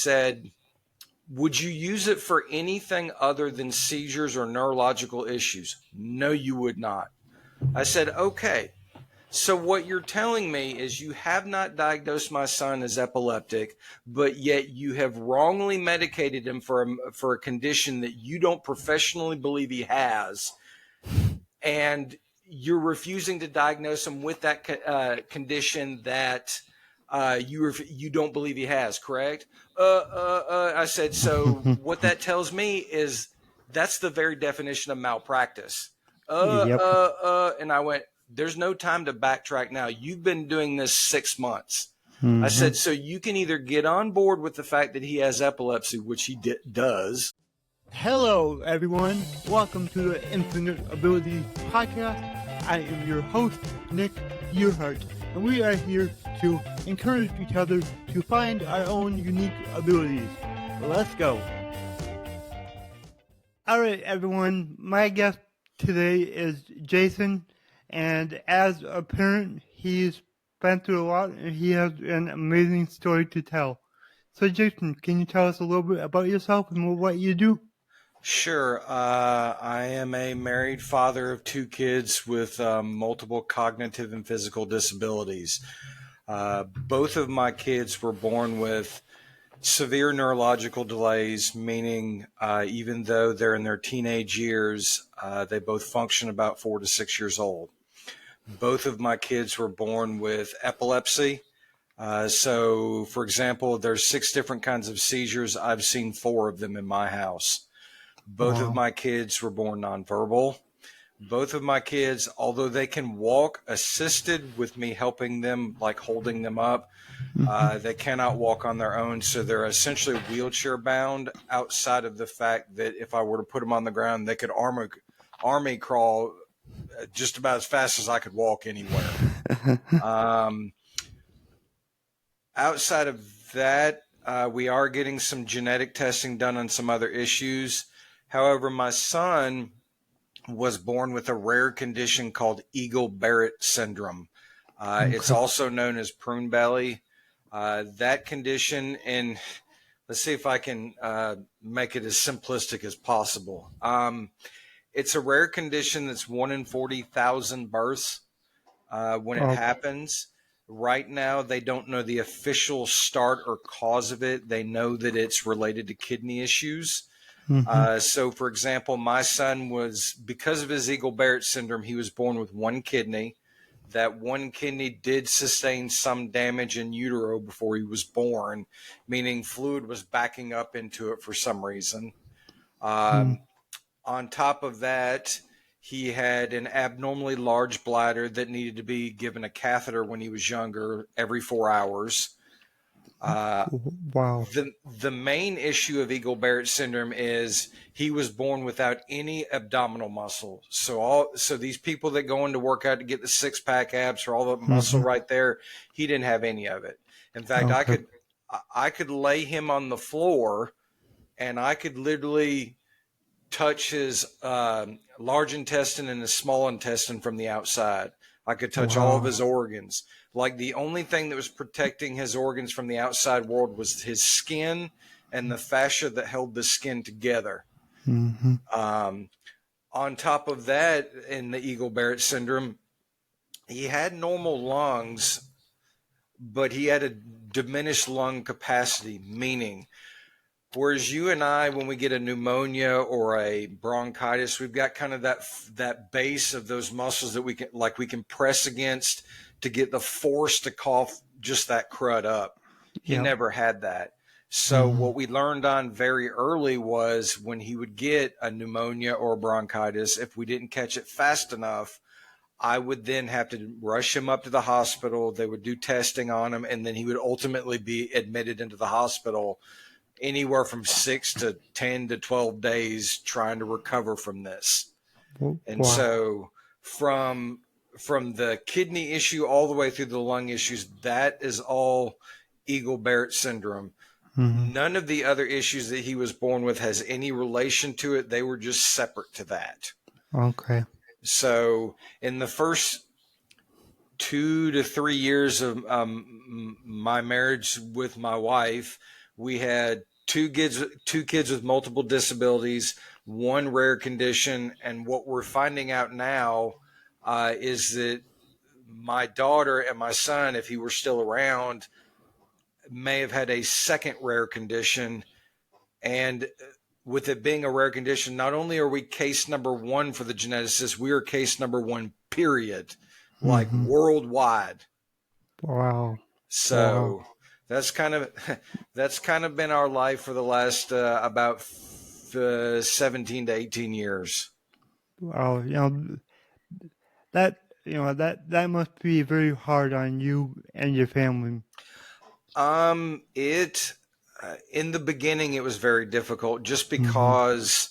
said, would you use it for anything other than seizures or neurological issues? No, you would not. I said, okay. So what you're telling me is you have not diagnosed my son as epileptic, but yet you have wrongly medicated him for a condition that you don't professionally believe he has, and you're refusing to diagnose him with that condition that you don't believe he has, correct? I said, so what that tells me is that's the very definition of malpractice. Yep. And I went, there's no time to backtrack now. You've been doing this 6 months. Mm-hmm. I said, so you can either get on board with the fact that he has epilepsy, which he does. Hello, everyone. Welcome to the Infinite Abilities Podcast. I am your host, Nick Earhart, and we are here to encourage each other to find our own unique abilities. Let's go. All right, everyone. My guest today is Jason, and as a parent, he's been through a lot, and he has an amazing story to tell. So, Jason, can you tell us a little bit about yourself and what you do? Sure. I am a married father of 2 kids with multiple cognitive and physical disabilities. Both of my kids were born with severe neurological delays, meaning even though they're in their teenage years, they both function about 4 to 6 years old. Both of my kids were born with epilepsy. So, for example, there's 6 different kinds of seizures. I've seen 4 of them in my house. Both of my kids were born nonverbal. Both of my kids, although they can walk assisted with me helping them, like holding them up, they cannot walk on their own. So they're essentially wheelchair bound, outside of the fact that if I were to put them on the ground, they could army crawl just about as fast as I could walk anywhere. Outside of that, we are getting some genetic testing done on some other issues. However, my son was born with a rare condition called Eagle-Barrett syndrome. It's also known as prune belly. That condition, and let's see if I can make it as simplistic as possible. It's a rare condition that's 1 in 40,000 births when it happens. Right now, they don't know the official start or cause of it. They know that it's related to kidney issues. So, for example, my son was, because of his Eagle-Barrett syndrome, he was born with 1 kidney. That 1 kidney did sustain some damage in utero before he was born, meaning fluid was backing up into it for some reason. On top of that, he had an abnormally large bladder that needed to be given a catheter when he was younger every 4 hours. Wow. The main issue of Eagle-Barrett syndrome is he was born without any abdominal muscle. So these people that go into workout to get the 6-pack abs or all the muscle right there, he didn't have any of it. In fact, I could lay him on the floor and I could literally touch his large intestine and his small intestine from the outside. I could touch all of his organs. Like the only thing that was protecting his organs from the outside world was his skin and the fascia that held the skin together. On top of that, in the Eagle-Barrett syndrome, he had normal lungs, but he had a diminished lung capacity, meaning whereas you and I, when we get a pneumonia or a bronchitis, we've got kind of that base of those muscles that we can press against to get the force to cough just that crud up. He never had that. So what we learned on very early was when he would get a pneumonia or bronchitis, if we didn't catch it fast enough, I would then have to rush him up to the hospital. They would do testing on him, and then he would ultimately be admitted into the hospital anywhere from 6 to 10 to 12 days trying to recover from this. And so from the kidney issue all the way through the lung issues, that is all Eagle-Barrett syndrome. None of the other issues that he was born with has any relation to it. They were just separate to that. Okay. So in the first 2 to 3 years of my marriage with my wife, We had two kids with multiple disabilities, one rare condition, and what we're finding out now is that my daughter and my son, if he were still around, may have had a second rare condition. And with it being a rare condition, not only are we case number one for the geneticist, we are case number one, period, like worldwide. Wow. Wow. So that's kind of that's kind of been our life for the last about 17 to 18 years. Wow. That must be very hard on you and your family. It in the beginning it was very difficult just because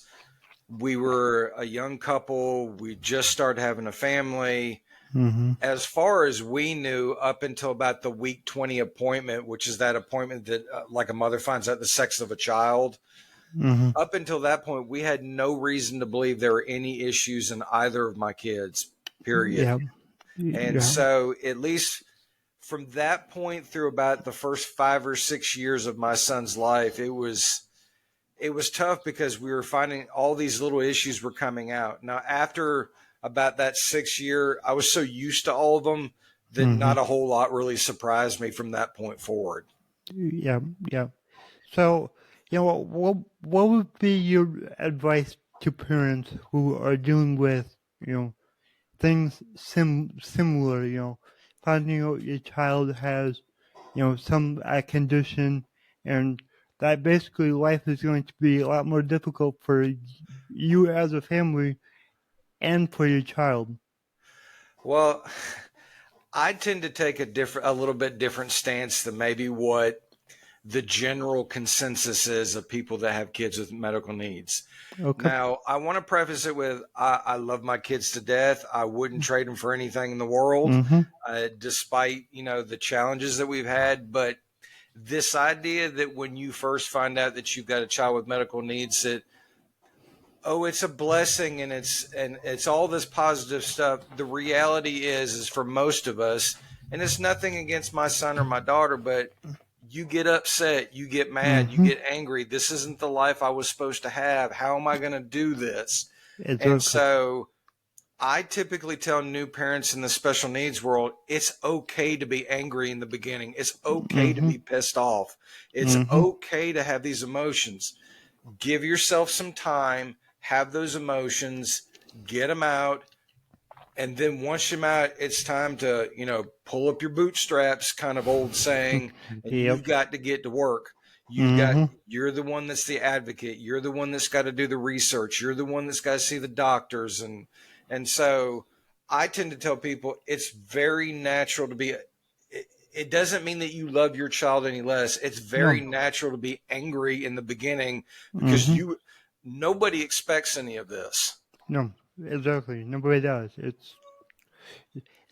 we were a young couple. We just started having a family. As far as we knew, up until about the week 20 appointment, which is that appointment that like a mother finds out the sex of a child, up until that point, we had no reason to believe there were any issues in either of my kids, period. Yeah. And Yeah. so at least from that point through about the first 5 or 6 years of my son's life, it was tough because we were finding all these little issues were coming out. Now, after about that 6 year, I was so used to all of them that not a whole lot really surprised me from that point forward. Yeah. Yeah. So, what would be your advice to parents who are dealing with, things similar, finding out your child has, some condition, and that basically life is going to be a lot more difficult for you as a family and for your child. Well, I tend to take a little bit different stance than maybe what the general consensus is of people that have kids with medical needs. Okay. Now, I want to preface it with I love my kids to death. I wouldn't trade them for anything in the world, despite the challenges that we've had. But this idea that when you first find out that you've got a child with medical needs, that it's a blessing and it's all this positive stuff. The reality is for most of us, and it's nothing against my son or my daughter, but you get upset, you get mad, you get angry. This isn't the life I was supposed to have. How am I going to do this? And so I typically tell new parents in the special needs world, it's okay to be angry in the beginning. It's okay to be pissed off. It's okay to have these emotions. Give yourself some time, have those emotions, get them out. And then once you're out, it's time to, pull up your bootstraps, kind of old saying, and you've got to get to work. You're the one that's the advocate. You're the one that's got to do the research. You're the one that's got to see the doctors. And so I tend to tell people it's very natural to be, it doesn't mean that you love your child any less. It's very natural to be angry in the beginning because nobody expects any of this. No, exactly. Nobody does.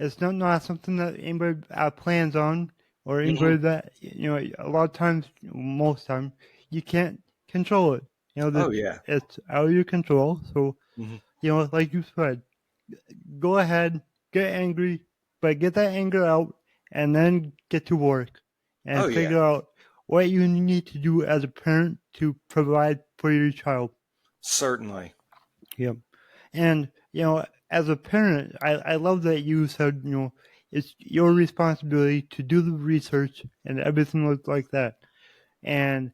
It's not something that anybody plans on, or anybody that a lot of times, most time, you can't control it. It's out of your control. So like you said, go ahead, get angry, but get that anger out, and then get to work and figure out what you need to do as a parent to provide for your child. Certainly. Yep. And, as a parent, I love that you said, it's your responsibility to do the research and everything like that. And,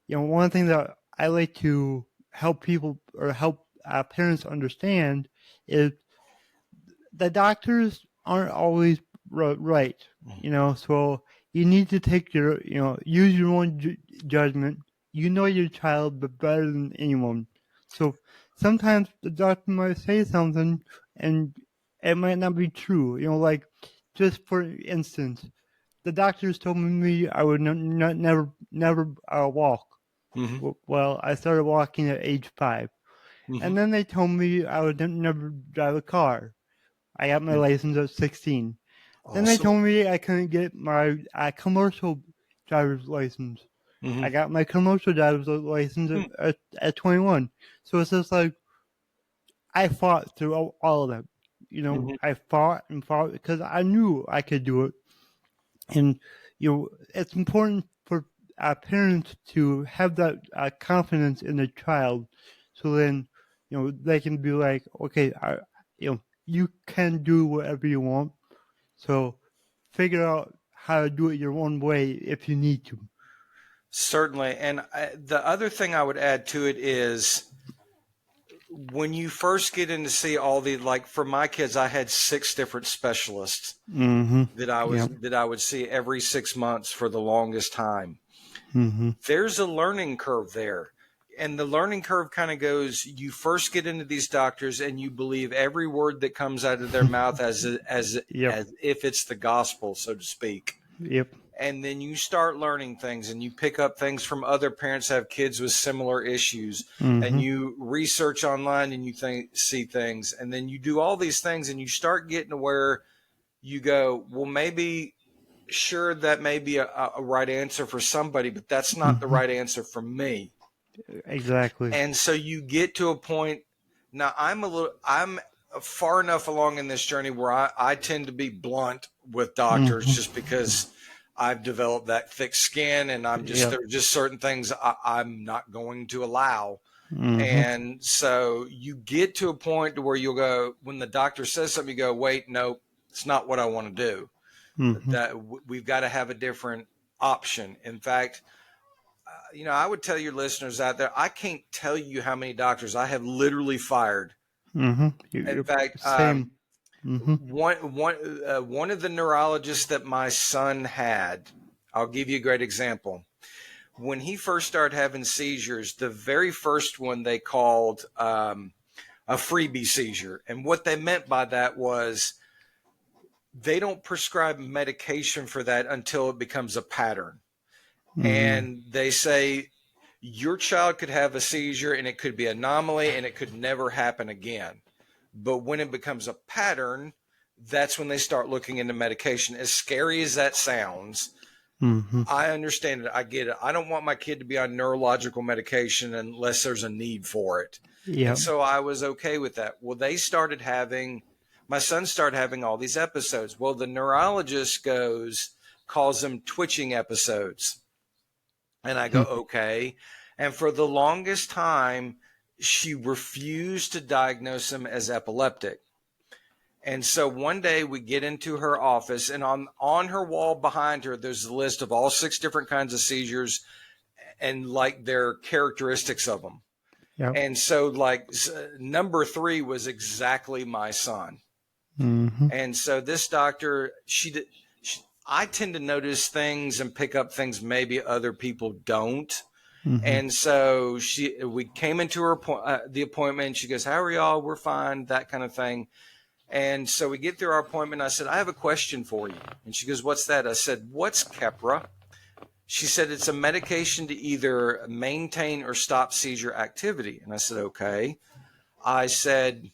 one thing that I like to help people or help parents understand is the doctors aren't always right, so you need to take use your own judgment. You know your child better than anyone. So sometimes the doctor might say something and it might not be true. Like, just for instance, the doctors told me I would never walk. Well, I started walking at age 5. And then they told me I would never drive a car. I got my license at 16. Awesome. Then they told me I couldn't get my commercial driver's license. I got my commercial driver's license at 21. So it's just like I fought through all of them. I fought and fought because I knew I could do it. And it's important for parents to have that confidence in their child, so then they can be like, okay, you can do whatever you want. So figure out how to do it your own way if you need to. Certainly. And the other thing I would add to it is when you first get in to see all the, like for my kids, I had 6 different specialists that I would see every 6 months for the longest time. There's a learning curve there. And the learning curve kind of goes, you first get into these doctors and you believe every word that comes out of their mouth as if it's the gospel, so to speak. Yep. And then you start learning things and you pick up things from other parents that have kids with similar issues, and you research online and you see things, and then you do all these things and you start getting to where you go, well, maybe sure, that may be a right answer for somebody, but that's not the right answer for me. Exactly. And so you get to a point. Now I'm far enough along in this journey where I tend to be blunt with doctors just because I've developed that thick skin, and there are just certain things I'm not going to allow. And so you get to a point to where you'll go, when the doctor says something, you go, wait, no, it's not what I want to do. That we've got to have a different option. In fact, I would tell your listeners out there, I can't tell you how many doctors I have literally fired. In fact, same. one of the neurologists that my son had, I'll give you a great example. When he first started having seizures, the very first one they called a freebie seizure. And what they meant by that was they don't prescribe medication for that until it becomes a pattern. And they say your child could have a seizure and it could be an anomaly and it could never happen again. But when it becomes a pattern, that's when they start looking into medication. As scary as that sounds, I understand it. I get it. I don't want my kid to be on neurological medication unless there's a need for it. And so I was okay with that. Well, my son started having all these episodes. Well, the neurologist calls them twitching episodes. And I go, okay. And for the longest time, she refused to diagnose him as epileptic. And so one day we get into her office, and on her wall behind her, there's a list of all 6 different kinds of seizures and like their characteristics of them. And so like number 3 was exactly my son. And so this doctor, I tend to notice things and pick up things maybe other people don't. And so we came into the appointment. She goes, how are y'all? We're fine, that kind of thing. And so we get through our appointment. I said, I have a question for you. And she goes, what's that? I said, what's Keppra? She said, it's a medication to either maintain or stop seizure activity. And I said, okay. I said,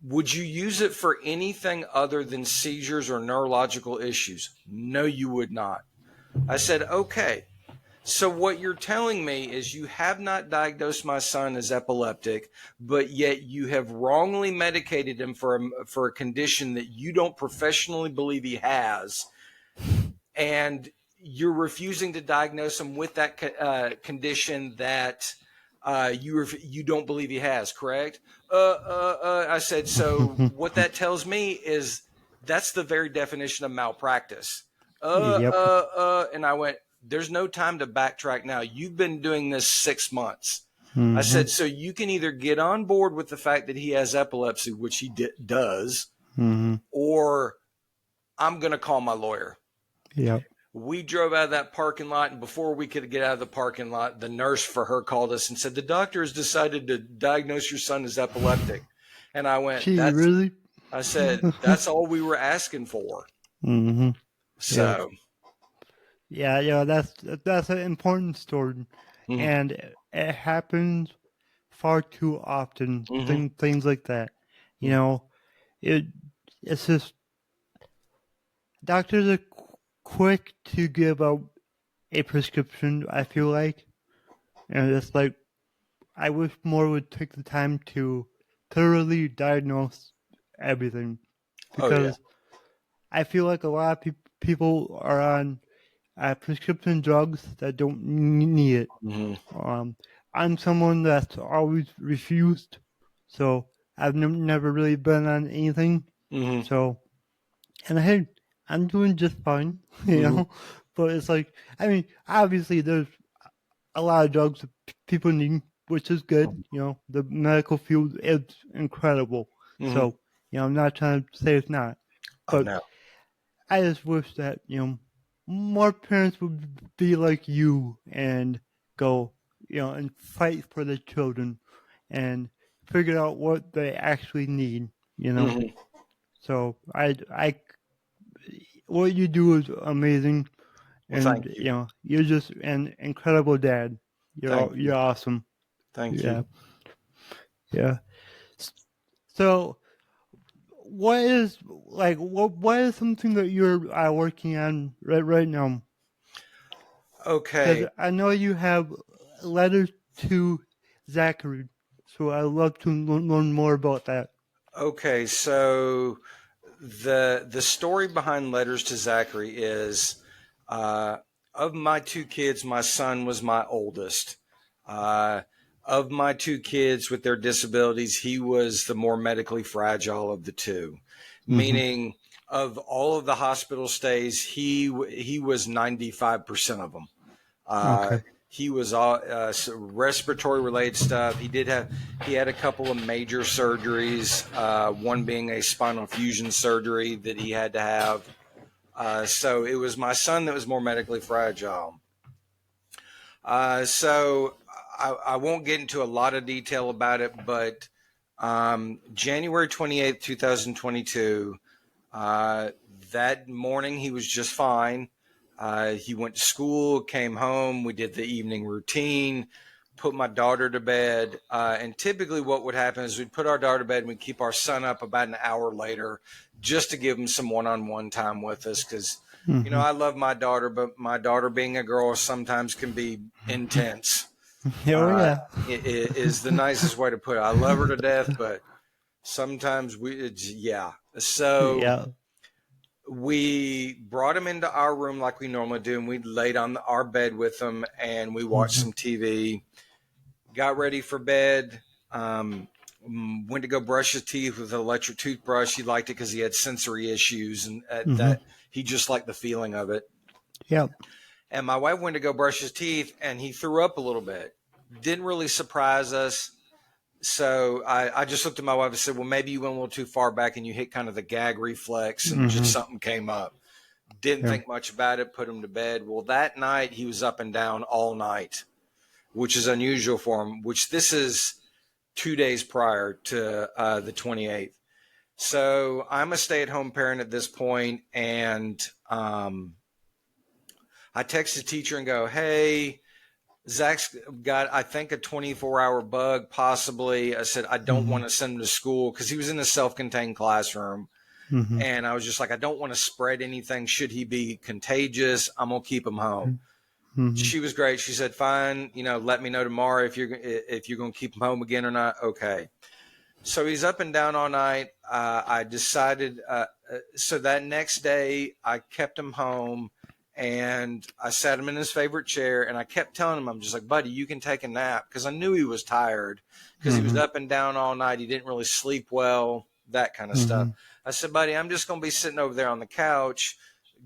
would you use it for anything other than seizures or neurological issues? No, you would not. I said, okay. So what you're telling me is you have not diagnosed my son as epileptic, but yet you have wrongly medicated him for a condition that you don't professionally believe he has, and you're refusing to diagnose him with that condition that you don't believe he has, correct? I said, so what that tells me is that's the very definition of malpractice. And I went, there's no time to backtrack now. You've been doing this 6 months. I said, so you can either get on board with the fact that he has epilepsy, which he does, or I'm going to call my lawyer. We drove out of that parking lot, and before we could get out of the parking lot, the nurse for her called us and said, the doctor has decided to diagnose your son as epileptic. And I went, really? I said, that's all we were asking for. So... Yeah, that's an important story, and it happens far too often. Things like that, it's just doctors are quick to give out a prescription. I feel like, and it's like I wish more would take the time to thoroughly diagnose everything, because I feel like a lot of people are on prescription drugs that don't need it. Mm-hmm. I'm someone that's always refused, so I've never really been on anything. Mm-hmm. So, and I'm doing just fine, you Mm-hmm. know. But it's like, I mean, obviously there's a lot of drugs that people need, which is good. You know, the medical field is incredible. Mm-hmm. So, I'm not trying to say it's not, Oh but no. I just wish that, more parents would be like you and go, and fight for their children and figure out what they actually need. Mm-hmm. So what you do is amazing, Well, and thank you. you're just an incredible dad. Thank you. You're awesome. Thank you. Yeah, yeah. So what is what is something that you're working on right now? Okay. Because I know you have letters to Zachary, so I'd love to learn more about that. Okay. So the story behind Letters to Zachary is, uh, of my two kids, my son was my oldest. Uh, of my two kids with their disabilities, he was the more medically fragile of the two, Mm-hmm. meaning of all of the hospital stays, he was 95% of them. Uh, Okay. he was all respiratory related stuff. He had a couple of major surgeries, one being a spinal fusion surgery that he had to have. So it was my son that was more medically fragile. So I won't get into a lot of detail about it, but January 28th, 2022, that morning he was just fine. He went to school, came home. We did the evening routine, put my daughter to bed. And typically, what would happen is we'd put our daughter to bed and we'd keep our son up about an hour later just to give him some one on one time with us. Because, Mm-hmm. I love my daughter, but my daughter being a girl sometimes can be intense. Oh yeah. It is the nicest way to put it. I love her to death, but sometimes yeah. So Yeah. we brought him into our room like we normally do, and we laid on our bed with him, and we watched Mm-hmm. some TV. Got ready for bed. Went to go brush his teeth with an electric toothbrush. He liked it because he had sensory issues, and Mm-hmm. that he just liked the feeling of it. Yeah. And my wife went to go brush his teeth, and he threw up a little bit. Didn't really surprise us. So I just looked at my wife and said, well, maybe you went a little too far back and you hit kind of the gag reflex and just Mm-hmm. something came up. Didn't Yeah. think much about it, put him to bed. Well, that night he was up and down all night, which is unusual for him, which this is 2 days prior to the 28th. So I'm a stay-at-home parent at this point, and I text the teacher and go, hey, Zach's got, I think, a 24-hour bug, possibly. I said, I don't Mm-hmm. want to send him to school because he was in a self-contained classroom. Mm-hmm. And I was just like, I don't want to spread anything. Should he be contagious? I'm going to keep him home. Mm-hmm. She was great. She said, fine, let me know tomorrow if you're going to keep him home again or not. Okay. So he's up and down all night. I decided, so that next day I kept him home. And I sat him in his favorite chair, and I kept telling him, I'm just like, buddy, you can take a nap, because I knew he was tired because he was up and down all night. He didn't really sleep well, that kind of stuff. I said, buddy, I'm just going to be sitting over there on the couch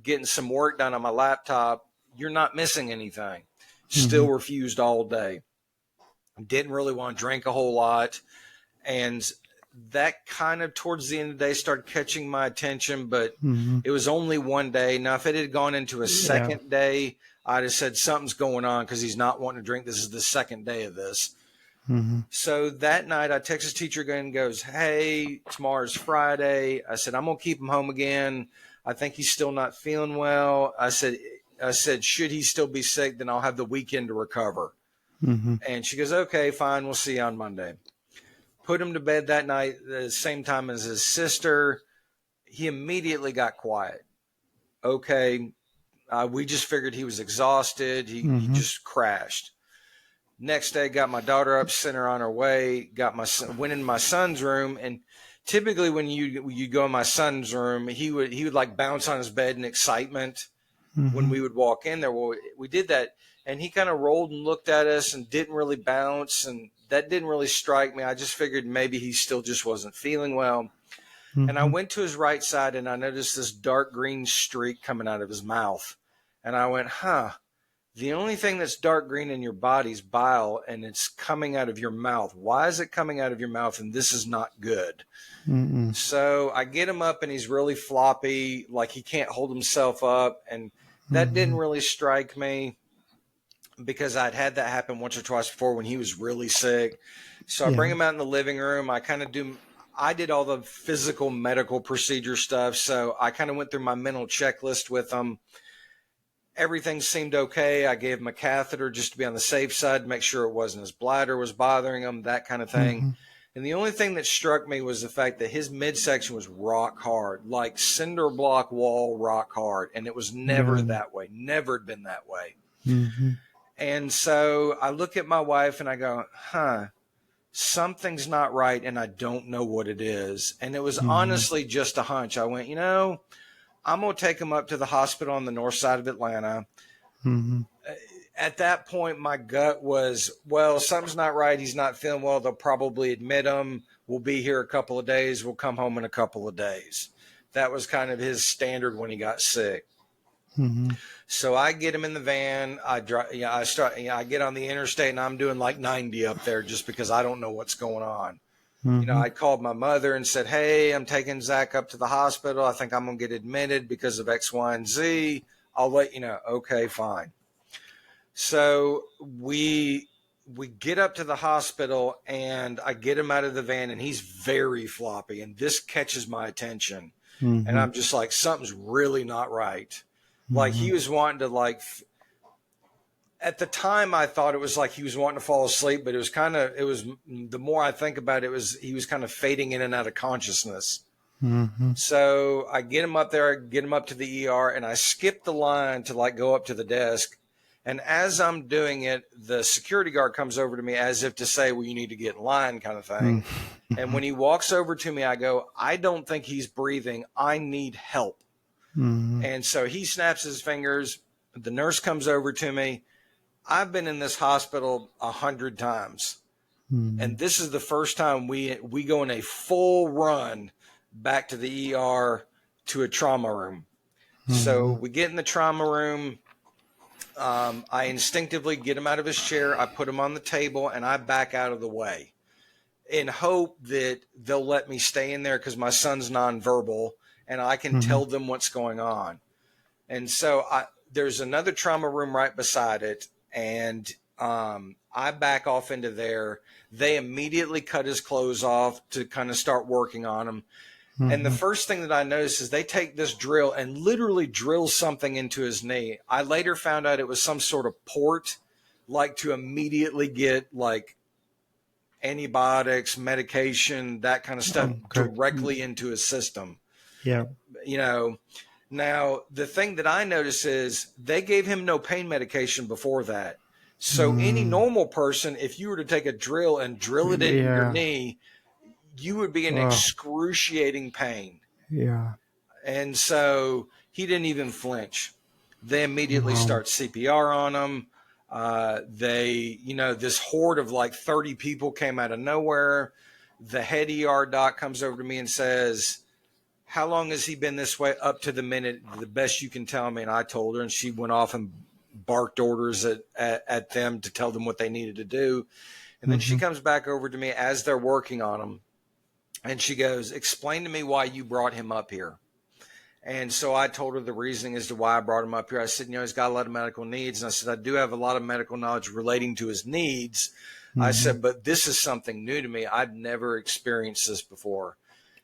getting some work done on my laptop. You're not missing anything. Still refused all day. Didn't really want to drink a whole lot. And that kind of towards the end of the day started catching my attention, but Mm-hmm. it was only one day. Now, if it had gone into a second day, I'd have said something's going on because he's not wanting to drink. This is the second day of this. Mm-hmm. So that night, I text his teacher again and goes, hey, tomorrow's Friday. I said, I'm going to keep him home again. I think he's still not feeling well. I said, should he still be sick, then I'll have the weekend to recover. Mm-hmm. And she goes, okay, fine. We'll see you on Monday. Put him to bed that night, the same time as his sister. He immediately got quiet. Okay. We just figured he was exhausted. He just crashed. Next day, got my daughter up, sent her on her way, went in my son's room. And typically when you go in my son's room, he would like bounce on his bed in excitement. when we would walk in there. Well, we did that, and he kind of rolled and looked at us and didn't really bounce, and that didn't really strike me. I just figured maybe he still just wasn't feeling well. And I went to his right side, and I noticed this dark green streak coming out of his mouth. And I went, the only thing that's dark green in your body is bile, and it's coming out of your mouth. Why is it coming out of your mouth? And this is not good. So I get him up, and he's really floppy, like he can't hold himself up. And that didn't really strike me, because I'd had that happen once or twice before when he was really sick. So I bring him out in the living room. I did all the physical medical procedure stuff. So I kind of went through my mental checklist with him. Everything seemed okay. I gave him a catheter just to be on the safe side, to make sure it wasn't his bladder was bothering him, that kind of thing. And the only thing that struck me was the fact that his midsection was rock hard, like cinder block wall rock hard. And it was never that way, never had been that way. And so I look at my wife and I go, something's not right, and I don't know what it is. And it was honestly just a hunch. I went, I'm going to take him up to the hospital on the north side of Atlanta. At that point, my gut was, well, something's not right. He's not feeling well. They'll probably admit him. We'll be here a couple of days. We'll come home in a couple of days. That was kind of his standard when he got sick. So I get him in the van. I get on the interstate, and I'm doing like 90 up there just because I don't know what's going on. I called my mother and said, hey, I'm taking Zach up to the hospital. I think I'm going to get admitted because of X, Y, and Z. I'll let you know. Okay, fine. So we get up to the hospital, and I get him out of the van, and he's very floppy, and this catches my attention. And I'm just like, something's really not right. Like he was wanting to at the time I thought it was like he was wanting to fall asleep, but the more I think about it, he was kind of fading in and out of consciousness. So I get him up there, get him up to the ER, and I skip the line to go up to the desk. And as I'm doing it, the security guard comes over to me as if to say, well, you need to get in line, kind of thing. And when he walks over to me, I go, I don't think he's breathing. I need help. And so he snaps his fingers. The nurse comes over to me. I've been in this hospital 100 times. And this is the first time we go in a full run back to the ER to a trauma room. So we get in the trauma room. I instinctively get him out of his chair. I put him on the table, and I back out of the way in hope that they'll let me stay in there because my son's nonverbal and I can tell them what's going on. And so there's another trauma room right beside it, and I back off into there. They immediately cut his clothes off to kind of start working on him. And the first thing that I noticed is they take this drill and literally drill something into his knee. I later found out it was some sort of port, to immediately get antibiotics, medication, that kind of stuff directly into his system. Yeah. Now the thing that I noticed is they gave him no pain medication before that. So any normal person, if you were to take a drill and drill it in your knee, you would be in excruciating pain. Yeah. And so he didn't even flinch. They immediately start CPR on him. This horde of 30 people came out of nowhere. The head ER doc comes over to me and says, how long has he been this way? Up to the minute, the best you can tell me. And I told her, and she went off and barked orders at them to tell them what they needed to do. And then she comes back over to me as they're working on him. And she goes, explain to me why you brought him up here. And so I told her the reasoning as to why I brought him up here. I said, he's got a lot of medical needs. And I said, I do have a lot of medical knowledge relating to his needs. I said, but this is something new to me. I've never experienced this before.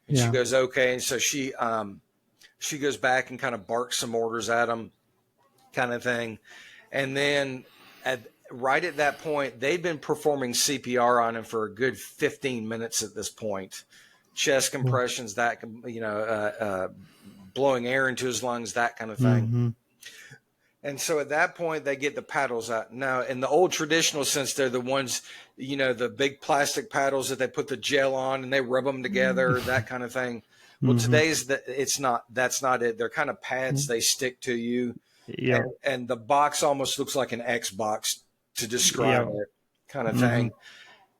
And she goes, okay. And so she goes back and kind of barks some orders at him, kind of thing. And then right at that point, they've been performing CPR on him for a good 15 minutes at this point. Chest compressions, blowing air into his lungs, that kind of thing. And so at that point, they get the paddles out. Now, in the old traditional sense, they're the ones, the big plastic paddles that they put the gel on and they rub them together, that kind of thing. Well, today's that's not it. They're kind of pads they stick to you. Yeah. And the box almost looks like an Xbox to describe Yeah. it, kind of thing.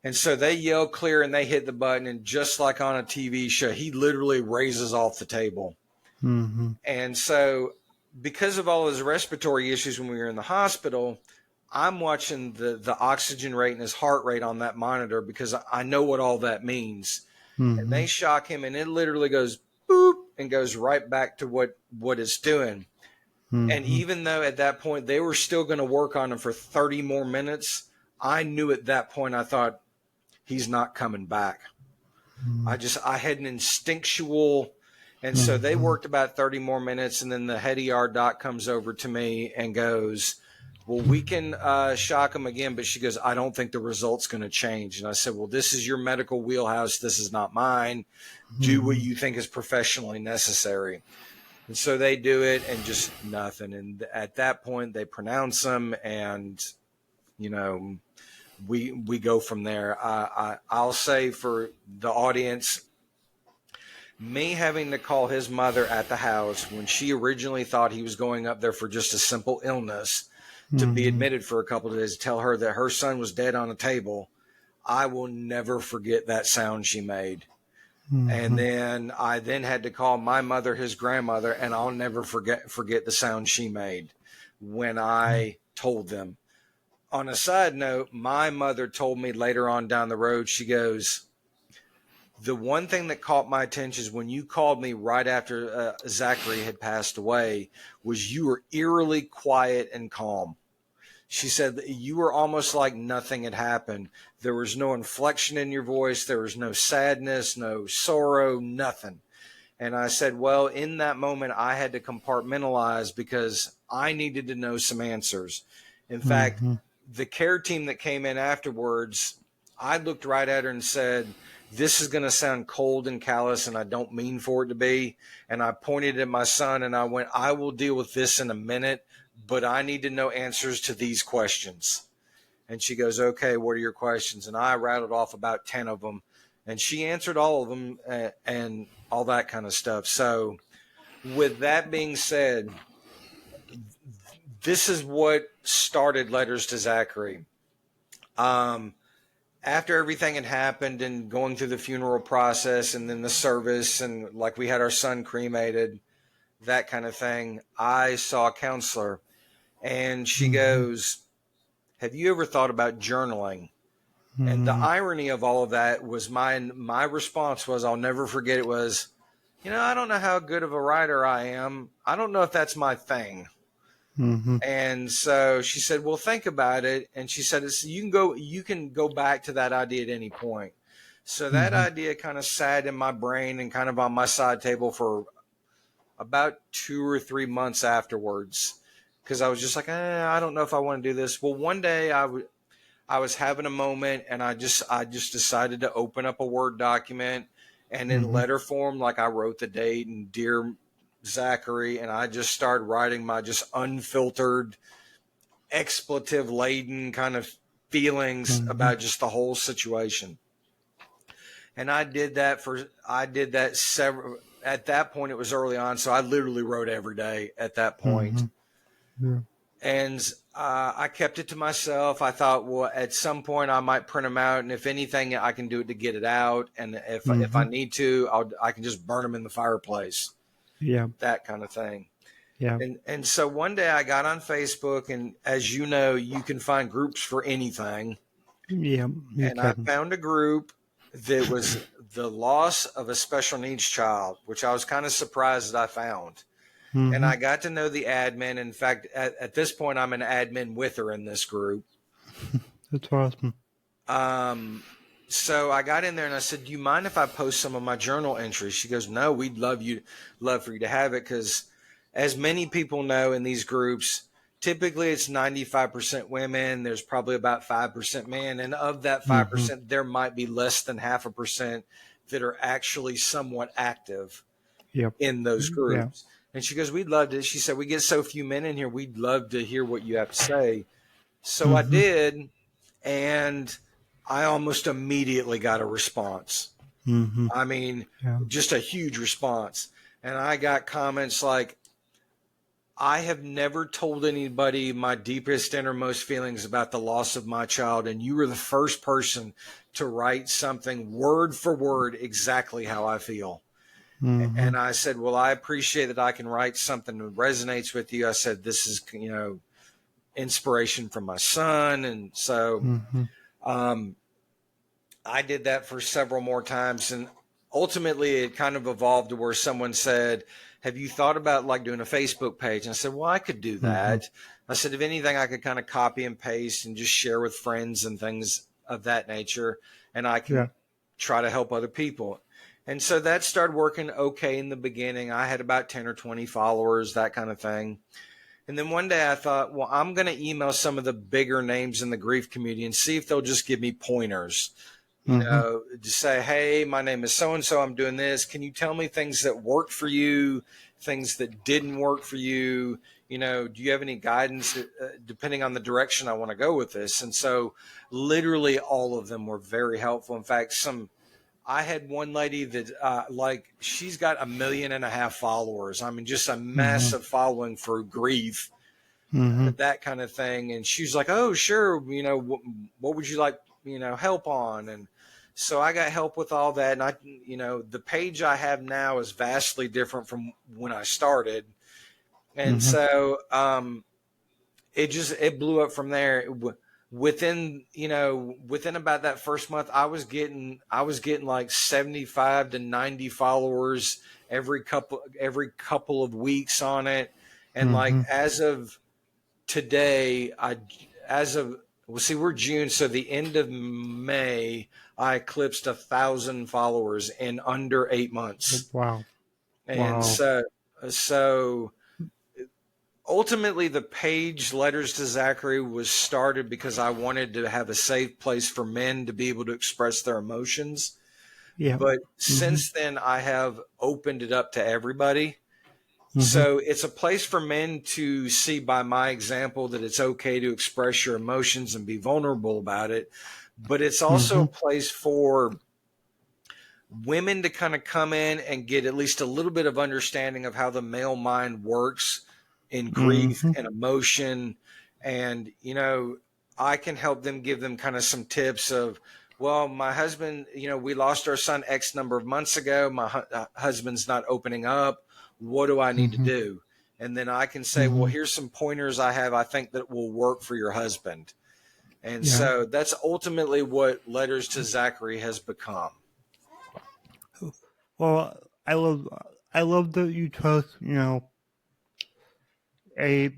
And so they yell clear and they hit the button, and just like on a TV show, he literally raises off the table. Mm-hmm. And so, because of all his respiratory issues when we were in the hospital, I'm watching the oxygen rate and his heart rate on that monitor because I know what all that means. And they shock him, and it literally goes boop and goes right back to what it's doing. And even though at that point they were still going to work on him for 30 more minutes, I knew at that point, I thought, he's not coming back. I had an instinctual, and so they worked about 30 more minutes, and then the head ER doc comes over to me and goes, well, we can shock him again, but she goes, I don't think the result's going to change. And I said, well, this is your medical wheelhouse. This is not mine. Do what you think is professionally necessary. And so they do it, and just nothing. And at that point, they pronounce him, and, you know, we go from there. I'll say for the audience, me having to call his mother at the house when she originally thought he was going up there for just a simple illness to be admitted for a couple of days, to tell her that her son was dead on a table, I will never forget that sound she made. And then I then had to call my mother, his grandmother, and I'll never forget the sound she made when I told them. On a side note, my mother told me later on down the road, she goes, the one thing that caught my attention is when you called me right after Zachary had passed away, was you were eerily quiet and calm. She said that you were almost like nothing had happened. There was no inflection in your voice. There was no sadness, no sorrow, nothing. And I said, well, in that moment, I had to compartmentalize because I needed to know some answers. In fact, the care team that came in afterwards, I looked right at her and said, this is going to sound cold and callous, and I don't mean for it to be. And I pointed at my son and I went, I will deal with this in a minute, but I need to know answers to these questions. And she goes, okay, what are your questions? And I rattled off about 10 of them, and she answered all of them and all that kind of stuff. So with that being said, this is what started Letters to Zachary. After everything had happened and going through the funeral process and then the service, and like we had our son cremated, that kind of thing, I saw a counselor, and she goes, have you ever thought about journaling? And the irony of all of that was my response was, I'll never forget it, was, I don't know how good of a writer I am. I don't know if that's my thing. And so she said, well, think about it. And she said, you can go back to that idea at any point. So that idea kind of sat in my brain and kind of on my side table for about 2 or 3 months afterwards, because I was just like, I don't know if I want to do this. Well, one day I was having a moment, and I just decided to open up a Word document, and in letter form, like I wrote the date and Dear Zachary, and I just started writing my just unfiltered, expletive laden kind of feelings about just the whole situation. And I did that several, at that point it was early on, so I literally wrote every day at that point. And I kept it to myself. I thought, well, at some point I might print them out, and if anything, I can do it to get it out. And if I need to, I can just burn them in the fireplace. Yeah, that kind of thing. Yeah. And so one day I got on Facebook, and as you know, you can find groups for anything. Yeah. And I found a group that was the loss of a special needs child, which I was kind of surprised that I found. And I got to know the admin. In fact, at this point, I'm an admin with her in this group. That's awesome. So I got in there and I said, do you mind if I post some of my journal entries? She goes, no, we'd love for you to have it, because as many people know in these groups, typically it's 95% women. There's probably about 5% men. And of that 5%, there might be less than 0.5% that are actually somewhat active in those groups. Yeah. And she goes, we'd love to. She said, we get so few men in here. We'd love to hear what you have to say. So I did. And I almost immediately got a response. I mean, just a huge response. And I got comments like, I have never told anybody my deepest, innermost feelings about the loss of my child, and you were the first person to write something word for word exactly how I feel. Mm-hmm. And I said, well, I appreciate that I can write something that resonates with you. I said, this is, inspiration from my son. And so Mm-hmm. um, I did that for several more times. And ultimately, it kind of evolved to where someone said, have you thought about like doing a Facebook page? And I said, well, I could do Mm-hmm. that. I said, if anything, I could kind of copy and paste and just share with friends and things of that nature. And I Yeah. can try to help other people. And so that started working okay in the beginning. I had about 10 or 20 followers, that kind of thing. And then one day I thought, well, I'm going to email some of the bigger names in the grief community and see if they'll just give me pointers, Mm-hmm. to say, hey, my name is so-and-so, I'm doing this. Can you tell me things that worked for you, things that didn't work for you? Do you have any guidance depending on the direction I want to go with this? And so literally all of them were very helpful. In fact, I had one lady that she's got 1.5 million followers. I mean, just a Mm-hmm. massive following for grief, Mm-hmm. that kind of thing. And she's like, oh, sure. What would you like, help on? And so I got help with all that. And the page I have now is vastly different from when I started. And Mm-hmm. so, it blew up from there. Within about that first month, I was getting like 75 to 90 followers every couple of weeks on it. And like Mm-hmm. as of today, well, see, we're June, so the end of May, I eclipsed 1,000 followers in under 8 months. Wow. And Wow. so ultimately, the page Letters to Zachary was started because I wanted to have a safe place for men to be able to express their emotions. Yeah. But Mm-hmm. since then, I have opened it up to everybody. Mm-hmm. So it's a place for men to see by my example that it's okay to express your emotions and be vulnerable about it. But it's also Mm-hmm. a place for women to kind of come in and get at least a little bit of understanding of how the male mind works in grief Mm-hmm. and emotion. And, I can help them, give them kind of some tips of, well, my husband, we lost our son X number of months ago. My husband's not opening up. What do I need to Mm-hmm. do? And then I can say, well, Mm-hmm. here's some pointers I have, I think that will work for your husband. And Yeah. so that's ultimately what Letters to Zachary has become. Well, I love that you took, a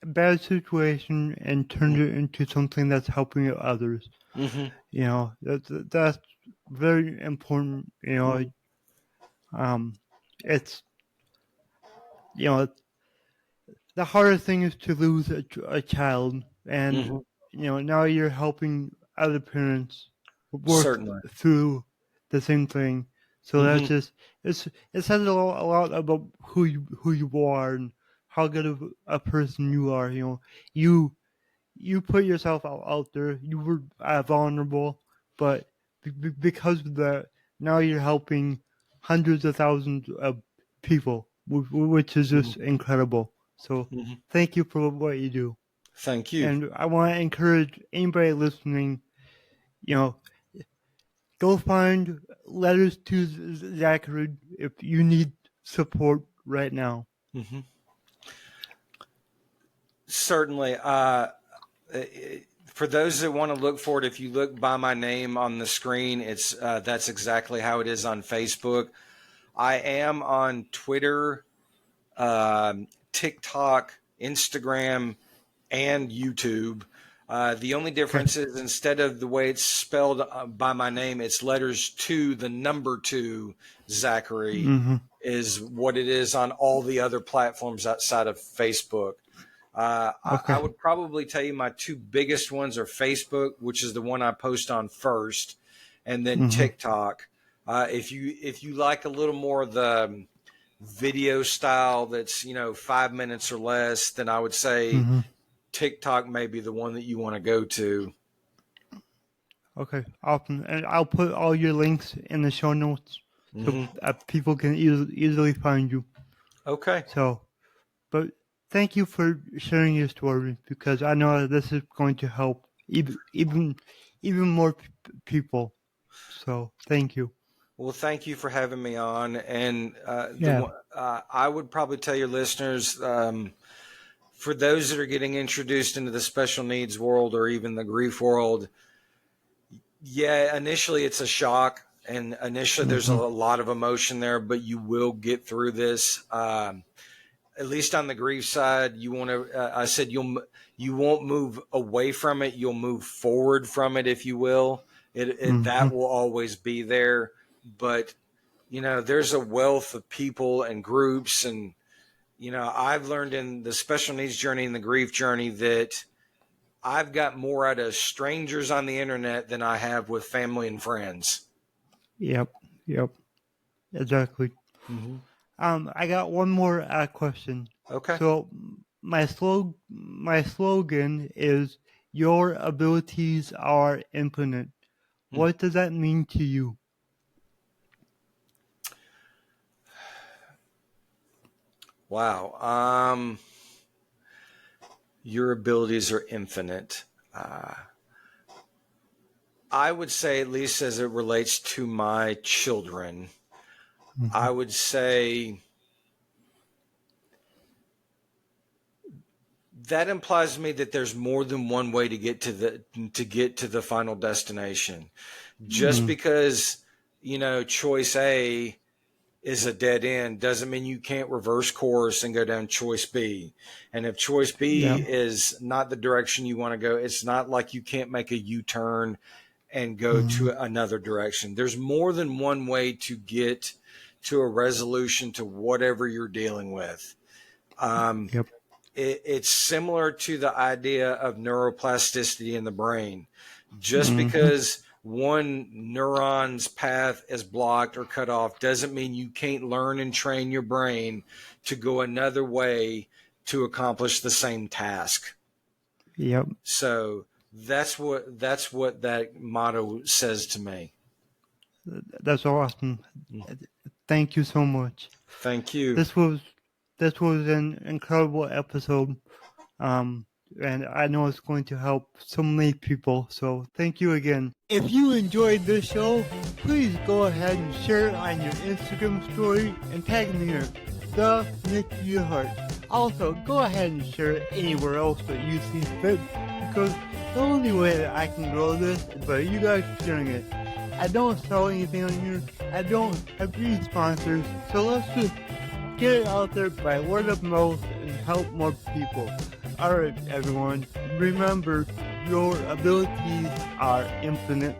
bad situation and turned it into something that's helping others. Mm-hmm. That's very important. Um, it's you know the hardest thing is to lose a child, and Mm-hmm. now you're helping other parents work Certainly. through the same thing. So that's Mm-hmm. just it says a lot about who you are and how good of a person you are. You put yourself out there. You were vulnerable, but because of that, now you're helping hundreds of thousands of people, which is Mm-hmm. just incredible. So Mm-hmm. thank you for what you do. Thank you. And I want to encourage anybody listening, you know, go find Letters to Zachary if you need support right now. Mm-hmm. Certainly. For those that want to look for it, if you look by my name on the screen, it's that's exactly how it is on Facebook. I am on Twitter, TikTok, Instagram, and YouTube. The only Okay. difference is instead of the way it's spelled by my name, it's letters to the number two, Zachary, Mm-hmm. is what it is on all the other platforms outside of Facebook. I Okay. would probably tell you my two biggest ones are Facebook, which is the one I post on first, and then Mm-hmm. TikTok. If you like a little more of the video style that's 5 minutes or less, then I would say Mm-hmm. TikTok may be the one that you want to go to. Okay, awesome. And I'll put all your links in the show notes so Hmm. people can easily find you. Okay. So, but thank you for sharing your story, because I know this is going to help even more people. So thank you. Well, thank you for having me on. And Yeah. I would probably tell your listeners, for those that are getting introduced into the special needs world or even the grief world, yeah, initially it's a shock, and initially there's a Mm-hmm. lot of emotion there, but you will get through this. At least on the grief side, you want to. I said you won't move away from it. You'll move forward from it, if you will. It Mm-hmm. that will always be there, but there's a wealth of people and groups, and I've learned in the special needs journey and the grief journey that I've got more out of strangers on the internet than I have with family and friends. Yep. Yep. Exactly. Mm-hmm. I got one more question. Okay. So my slogan is "Your abilities are infinite." Hmm. What does that mean to you? Wow. Your abilities are infinite. I would say, at least as it relates to my children, Mm-hmm. I would say that implies to me that there's more than one way to get to the final destination. Just Mm-hmm. because choice A is a dead end doesn't mean you can't reverse course and go down choice B. And if choice B Yeah. is not the direction you want to go, it's not like you can't make a U-turn and go Mm-hmm. to another direction. There's more than one way to get to a resolution to whatever you're dealing with. Um, Yep. it's similar to the idea of neuroplasticity in the brain. Just Mm-hmm. because one neuron's path is blocked or cut off doesn't mean you can't learn and train your brain to go another way to accomplish the same task. Yep. So that's what that motto says to me. That's awesome. Thank you so much. Thank you. This was this was an incredible episode. Um, and I know it's going to help so many people. So thank you again. If you enjoyed this show, please go ahead and share it on your Instagram story and tag me in the Nick Earhart. Also, go ahead and share it anywhere else that you see fit, because the only way that I can grow this is by you guys sharing it. I don't sell anything on here. I don't have any sponsors. So let's just get it out there by word of mouth and help more people. Alright, everyone, remember, your abilities are infinite.